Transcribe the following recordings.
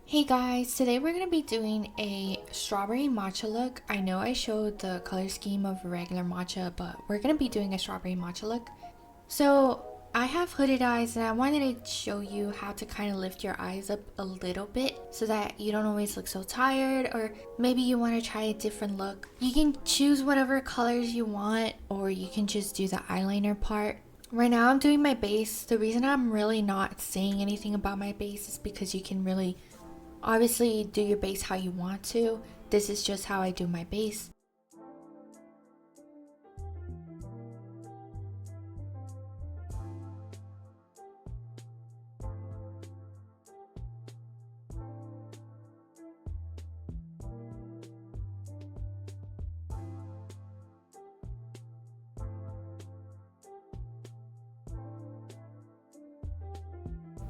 Hey guys, today we're going to be doing a strawberry matcha look. I know I showed the color scheme of regular matcha, but we're going to be doing a strawberry matcha look. So I have hooded eyes and I wanted to show you how to kind of lift your eyes up a little bit so that you don't always look so tired, or maybe you want to try a different look. You can choose whatever colors you want, or you can just do the eyeliner part. Right now I'm doing my base. The reason I'm really not saying anything about my base is because you can really obviously do your base how you want to. This is just how I do my base.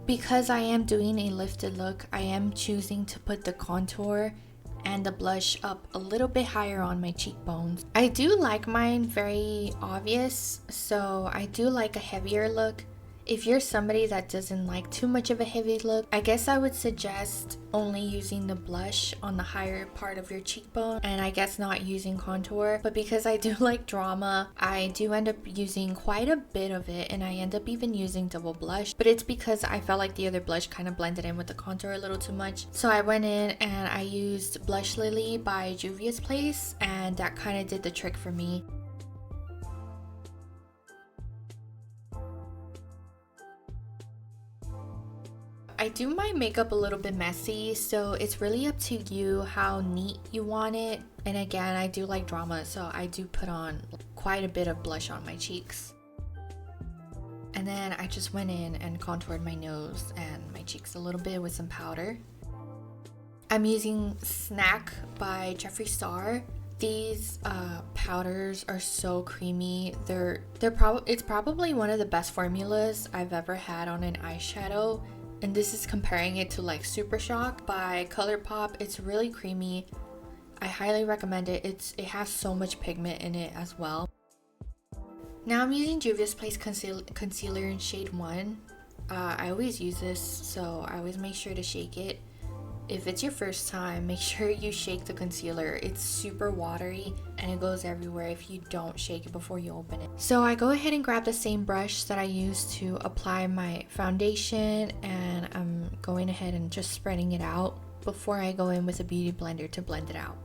Because I am doing a lifted look, I am choosing to put the contour and the blush up a little bit higher on my cheekbones. I do like mine very obvious, so I do like a heavier look. If you're somebody that doesn't like too much of a heavy look, I guess I would suggest only using the blush on the higher part of your cheekbone, and I guess not using contour. But because I do like drama, I do end up using quite a bit of it, and I end up even using double blush. But it's because I felt like the other blush kind of blended in with the contour a little too much. So I went in and I used Blush Lily by Juvia's Place, and that kind of did the trick for me. I do my makeup a little bit messy, so it's really up to you how neat you want it. And again, I do like drama, so I do put on quite a bit of blush on my cheeks. And then I just went in and contoured my nose and my cheeks a little bit with some powder. I'm using Snack by Jeffree Star. These powders are so creamy. It's probably one of the best formulas I've ever had on an eyeshadow. And this is comparing it to like Super Shock by ColourPop. It's really creamy. I highly recommend it. It has so much pigment in it as well. Now I'm using Juvia's Place concealer in shade 1. I always use this, so I always make sure to shake it. If it's your first time, make sure you shake the concealer. It's super watery and it goes everywhere if you don't shake it before you open it. So I go ahead and grab the same brush that I used to apply my foundation, and I'm going ahead and just spreading it out before I go in with a beauty blender to blend it out.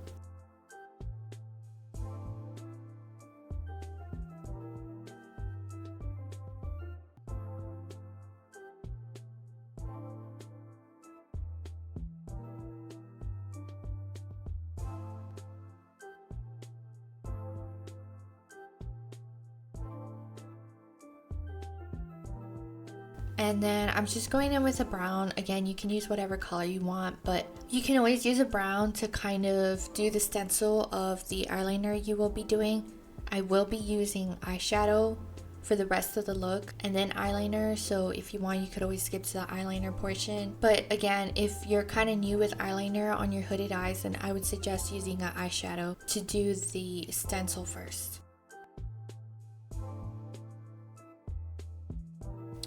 And then I'm just going in with a brown. Again, you can use whatever color you want, but you can always use a brown to kind of do the stencil of the eyeliner you will be doing. I will be using eyeshadow for the rest of the look and then eyeliner, so if you want you could always skip to the eyeliner portion. But again, if you're kind of new with eyeliner on your hooded eyes, then I would suggest using an eyeshadow to do the stencil first.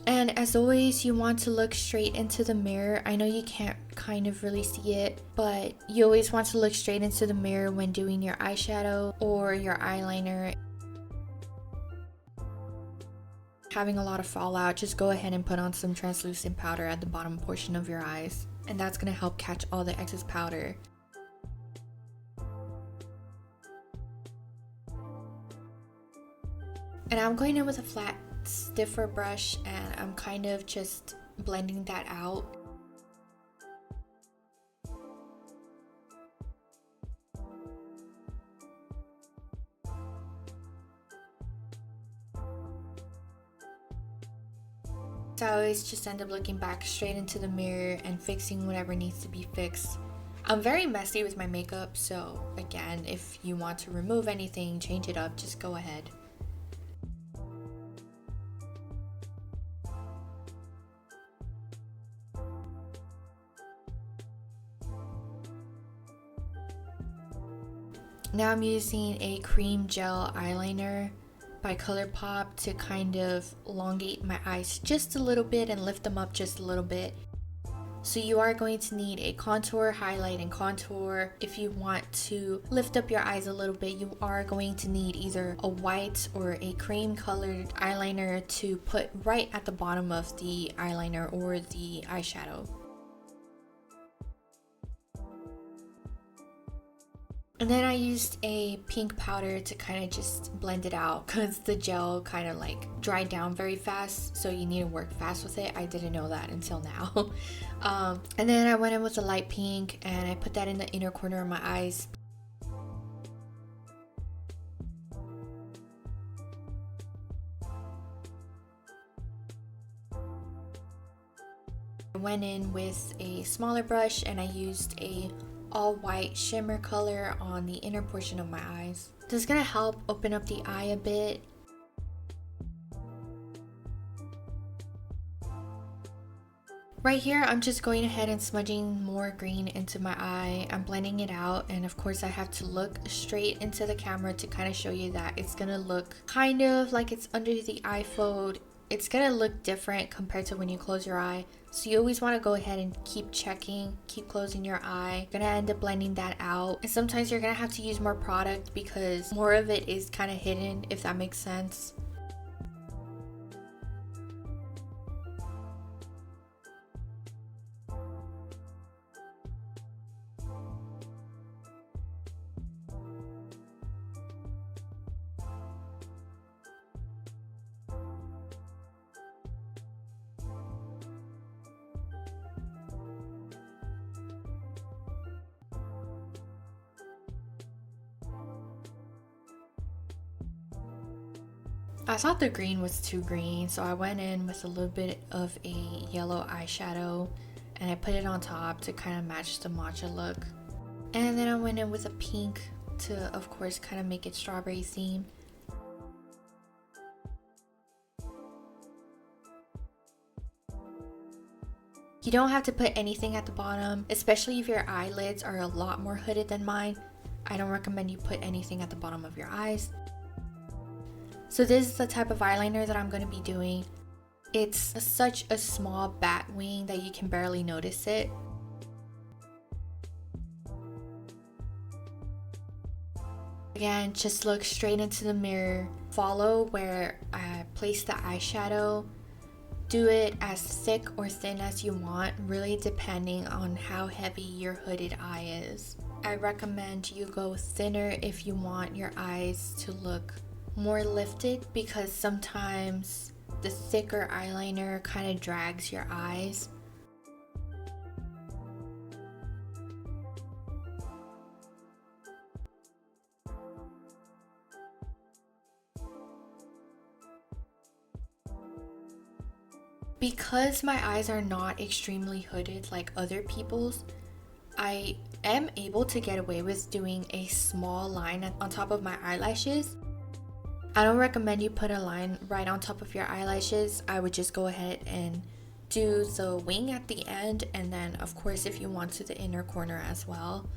And as always, you want to look straight into the mirror. I know you can't kind of really see it, but you always want to look straight into the mirror when doing your eyeshadow or your eyeliner. Having a lot of fallout, just go ahead and put on some translucent powder at the bottom portion of your eyes, and that's going to help catch all the excess powder. And I'm going in with a flat, stiffer brush, and I'm kind of just blending that out. So I always just end up looking back straight into the mirror and fixing whatever needs to be fixed. I'm very messy with my makeup, so again, if you want to remove anything, change it up, just go ahead. Now I'm using a cream gel eyeliner by ColourPop to kind of elongate my eyes just a little bit and lift them up just a little bit. So you are going to need a contour, highlight, and contour. If you want to lift up your eyes a little bit, you are going to need either a white or a cream colored eyeliner to put right at the bottom of the eyeliner or the eyeshadow. And then I used a pink powder to kind of just blend it out because the gel kind of like dried down very fast, so you need to work fast with it. I didn't know that until now. And then I went in with a light pink and I put that in the inner corner of my eyes. I went in with a smaller brush and I used a all white shimmer color on the inner portion of my eyes. This is gonna help open up the eye a bit. Right here, I'm just going ahead and smudging more green into my eye. I'm blending it out, and of course I have to look straight into the camera to kind of show you that it's gonna look kind of like it's under the eye fold. It's gonna look different compared to when you close your eye. So you always want to go ahead and keep checking, keep closing your eye. You're gonna end up blending that out. And sometimes you're gonna have to use more product because more of it is kind of hidden, if that makes sense. I thought the green was too green, so I went in with a little bit of a yellow eyeshadow and I put it on top to kind of match the matcha look. And then I went in with a pink to, of course, kind of make it strawberry themed. You don't have to put anything at the bottom, especially if your eyelids are a lot more hooded than mine. I don't recommend you put anything at the bottom of your eyes. So this is the type of eyeliner that I'm going to be doing. It's such a small bat wing that you can barely notice it. Again, just look straight into the mirror. Follow where I place the eyeshadow. Do it as thick or thin as you want, really depending on how heavy your hooded eye is. I recommend you go thinner if you want your eyes to look more lifted, because sometimes the thicker eyeliner kind of drags your eyes. Because my eyes are not extremely hooded like other people's, I am able to get away with doing a small line on top of my eyelashes. I don't recommend you put a line right on top of your eyelashes. I would just go ahead and do the wing at the end, and then of course if you want to, the inner corner as well.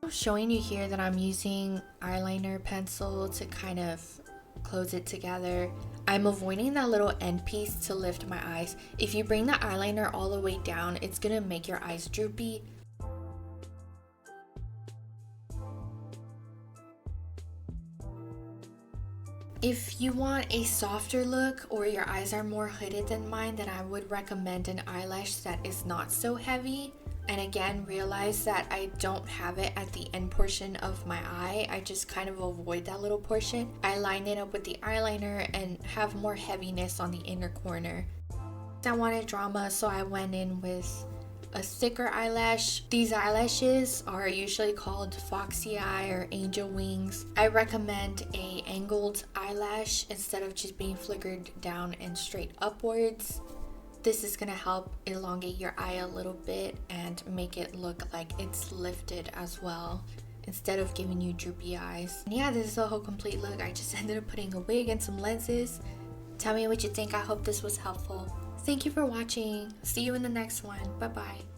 I'm showing you here that I'm using eyeliner pencil to kind of close it together. I'm avoiding that little end piece to lift my eyes. If you bring the eyeliner all the way down, it's gonna make your eyes droopy. If you want a softer look or your eyes are more hooded than mine, then I would recommend an eyelash that is not so heavy. And again, realize that I don't have it at the end portion of my eye. I just kind of avoid that little portion. I line it up with the eyeliner and have more heaviness on the inner corner. I wanted drama, so I went in with a thicker eyelash. These eyelashes are usually called foxy eye or angel wings. I recommend a angled eyelash instead of just being flickered down and straight upwards. This is gonna help elongate your eye a little bit and make it look like it's lifted as well, instead of giving you droopy eyes. And yeah, this is the whole complete look. I just ended up putting a wig and some lenses. Tell me what you think. I hope this was helpful. Thank you for watching. See you in the next one. Bye bye.